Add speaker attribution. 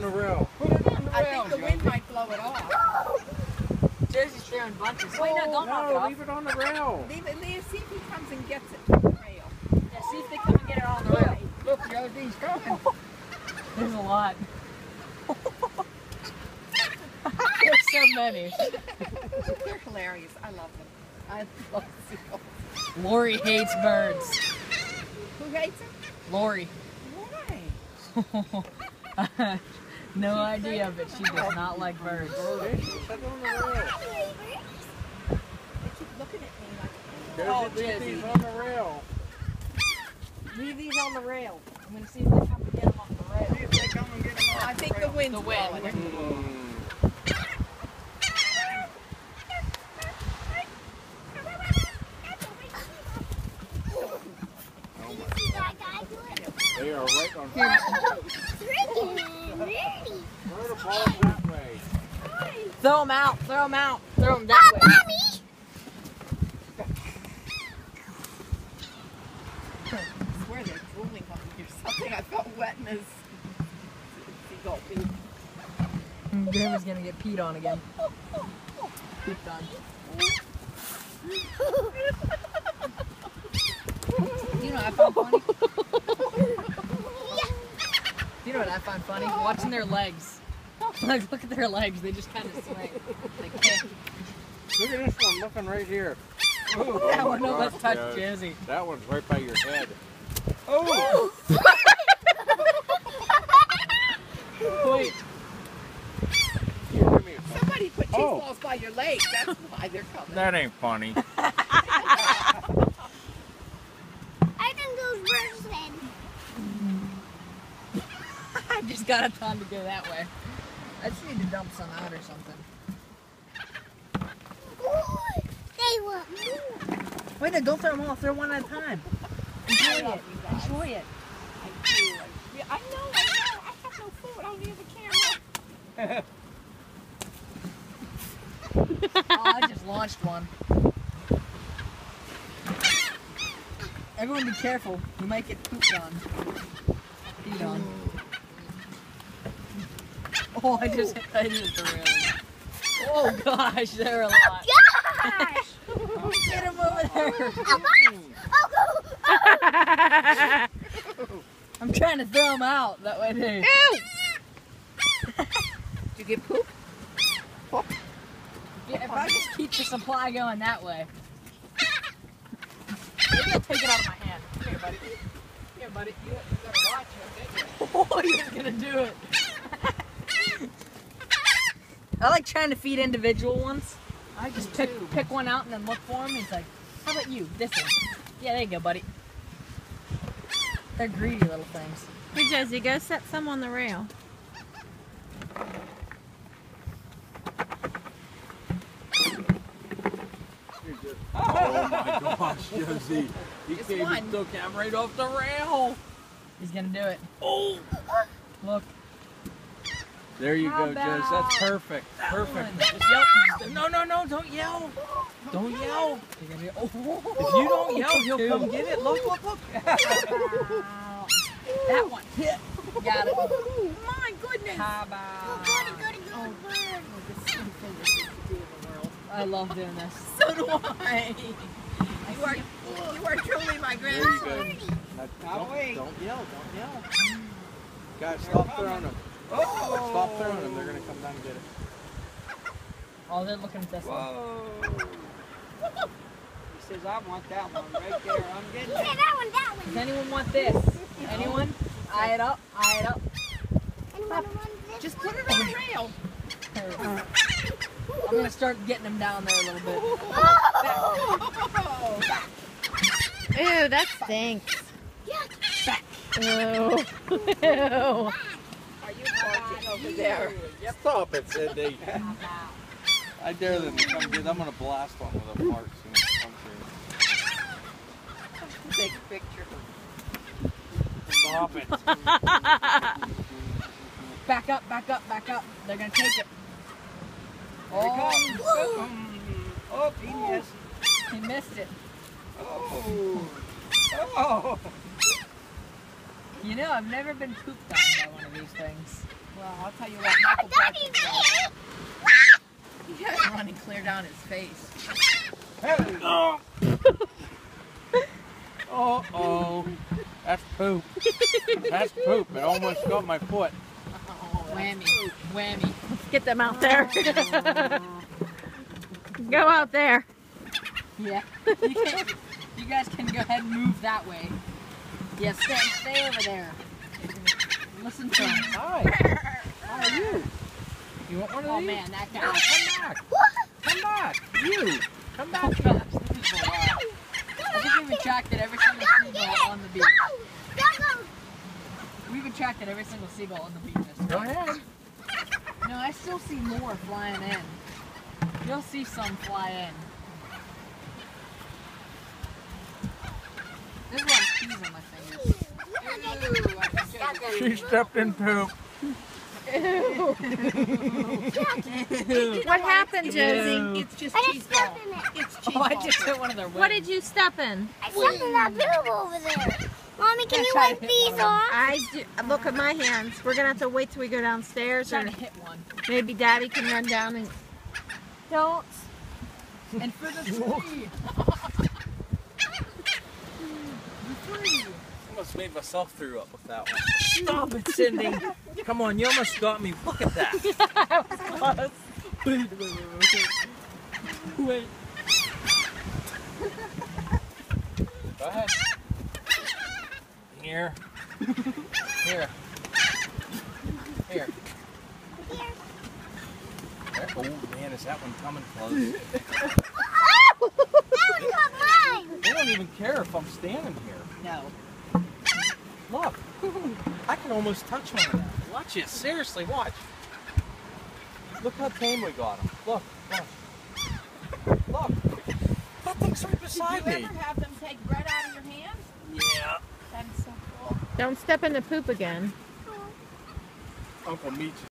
Speaker 1: on the rail. Put it on the rail.
Speaker 2: I think the wind might blow it off.
Speaker 3: Josie's throwing bunches. Wait, no, don't knock it off.
Speaker 1: Leave it on the rail.
Speaker 2: Leave it, see if he comes and gets it from the rail.
Speaker 3: Yeah, see if they come and get it on the rail.
Speaker 2: Look, Josie's coming.
Speaker 3: There's a lot. There's so many.
Speaker 2: They're hilarious. I love them. I love seagulls.
Speaker 3: Lori hates birds.
Speaker 2: Who hates them?
Speaker 3: Lori.
Speaker 2: Why?
Speaker 3: No idea, but she does not like birds.
Speaker 1: Put it on the rail.
Speaker 2: They keep looking at me like,
Speaker 1: Leave these on the rail.
Speaker 3: Leave these on the rail. I'm going to see if they come and get them off the rail.
Speaker 1: See if they come and get them off
Speaker 2: I think the wind's
Speaker 3: The wind.
Speaker 2: blowing it.
Speaker 1: They are right on fire. Throw the ball that way.
Speaker 3: Throw them out. Throw them out. Throw them that way.
Speaker 2: I swear they're drooling on me or something. I felt wet in his seagull feet.
Speaker 3: Grandma's going to get peed on again. Pooped on. You know what I found funny? You know what I find funny? Watching their legs. Like, look at their legs. They just kind of swing. Like, hey.
Speaker 1: Look at this one looking right here. Oh,
Speaker 3: That one, no, let's touch
Speaker 1: yeah.
Speaker 3: Josie.
Speaker 1: That one's right by your head. Oh!
Speaker 3: Wait.
Speaker 1: Here, give me a phone.
Speaker 2: Somebody put cheese balls by your legs. That's why they're coming.
Speaker 1: That ain't funny.
Speaker 4: I think those birds then.
Speaker 3: I just got a ton to go that way. I just need to dump some out or something.
Speaker 4: Ooh, they want more.
Speaker 3: Wait, no, don't throw them all. Throw one at a time. Enjoy it. Enjoy it.
Speaker 2: Yeah, I know. I have no food. I don't need the camera.
Speaker 3: Oh, I just launched one. Everyone be careful. You might get pooped on. Peed on. Oh, I just hit the railing. Oh gosh, there are a lot.
Speaker 4: Gosh!
Speaker 3: Get him over there. I'm trying to throw him out. That way, dude.
Speaker 2: Did you get poop?
Speaker 3: Yeah, if I just keep the supply going that way. Maybe I'll take it out of my hand. Here, buddy. Here, buddy. You gotta watch it. Oh, he was gonna do it. I like trying to feed individual ones. I just pick one out and then look for him. He's like, how about you? This one. Yeah, there you go, buddy. They're greedy little things.
Speaker 5: Here, Josie, go set some on the rail.
Speaker 1: Oh my gosh, Josie. You
Speaker 2: Just
Speaker 1: came
Speaker 2: one.
Speaker 1: and took him right off the rail.
Speaker 3: He's gonna do it.
Speaker 1: Oh!
Speaker 3: Look.
Speaker 1: There you
Speaker 3: How
Speaker 1: go, Josie. That's perfect. Perfect.
Speaker 3: Just yell. No, don't yell. Don't yell. You're gonna be,
Speaker 1: If you don't yell, he'll come get it. Look.
Speaker 3: That one. Hit. Got it.
Speaker 2: My goodness.
Speaker 3: How about?
Speaker 4: Good bird.
Speaker 3: I love doing this.
Speaker 2: So do I. You are truly my
Speaker 1: There you
Speaker 2: grandson.
Speaker 1: go. Don't yell. Guys, stop throwing them. Stop throwing them. They're going to come down and get it.
Speaker 3: Oh, they're looking at this one.
Speaker 6: He says, I want that one right there. I'm getting
Speaker 4: Yeah,
Speaker 6: it.
Speaker 4: that one.
Speaker 3: Does anyone want this? Anyone? Eye it up.
Speaker 4: Anyone want this?
Speaker 2: Just put it on the rail.
Speaker 3: I'm gonna start getting them down there a little bit.
Speaker 5: Ew, that stinks. Ew. Ew.
Speaker 2: Are you barking over there?
Speaker 1: Stop it, Cindy. I dare them to come get. I'm going to blast one with a fart soon as it comes here.
Speaker 2: Take a picture.
Speaker 1: Stop it.
Speaker 3: Back up. They're gonna take it.
Speaker 6: Here he comes. Oh, he missed.
Speaker 3: He missed it.
Speaker 6: Oh.
Speaker 3: You know, I've never been pooped on by one of these things.
Speaker 2: Well, I'll tell you what, Michael Patrick does. He has running clear down his face.
Speaker 1: Hey. Uh-oh. That's poop. That's poop. It almost got my foot.
Speaker 2: Oh,
Speaker 3: Whammy. Whammy.
Speaker 5: Let's get them out there. Go out there.
Speaker 3: Yeah. You guys can go ahead and move that way. Yeah, stay over there. Listen to him.
Speaker 1: Hi. How are you? You want one of
Speaker 3: Oh
Speaker 1: these?
Speaker 3: man, that
Speaker 1: Yeah,
Speaker 3: guy.
Speaker 1: come back. Come back. You. Come back.
Speaker 3: Oh, gosh, this is a lot. I think we've attracted every single seagull on the beach. We've attracted every single seagull on the beach.
Speaker 1: Go ahead.
Speaker 3: No, I still see more flying in. You'll see some fly in. This is why I'm cheese on my fingers.
Speaker 1: She stepped in poop.
Speaker 5: What happened, Josie?
Speaker 2: It's just
Speaker 4: I just
Speaker 2: cheese
Speaker 4: stepped
Speaker 2: ball.
Speaker 4: in it.
Speaker 2: It's cheese
Speaker 3: Oh, I
Speaker 2: ball.
Speaker 3: just hit one of their
Speaker 5: What
Speaker 3: wings.
Speaker 5: did you step in?
Speaker 4: I stepped in that boob over there. Mommy, can you wipe these off?
Speaker 5: Look at my hands. We're gonna have to wait till we go downstairs, or
Speaker 3: Trying to hit one.
Speaker 5: maybe Daddy can run down and. Don't.
Speaker 3: And for the three.
Speaker 1: Almost made myself throw up with that one. Stop it, Cindy. Come on, you almost got me. Look at that. Wait. Go ahead. Here. Here. Here. Oh man, is that one coming close?
Speaker 4: That one caught mine.
Speaker 1: They don't even care if I'm standing here.
Speaker 2: No.
Speaker 1: Look, I can almost touch one of them. Watch it, seriously, watch. Look how tame we got him. Look, watch. Look, that thing's right beside
Speaker 2: Did you
Speaker 1: me.
Speaker 2: ever have them take bread out of your hands?
Speaker 1: Yeah.
Speaker 2: That is so cool.
Speaker 5: Don't step in the poop again.
Speaker 1: Uncle Meech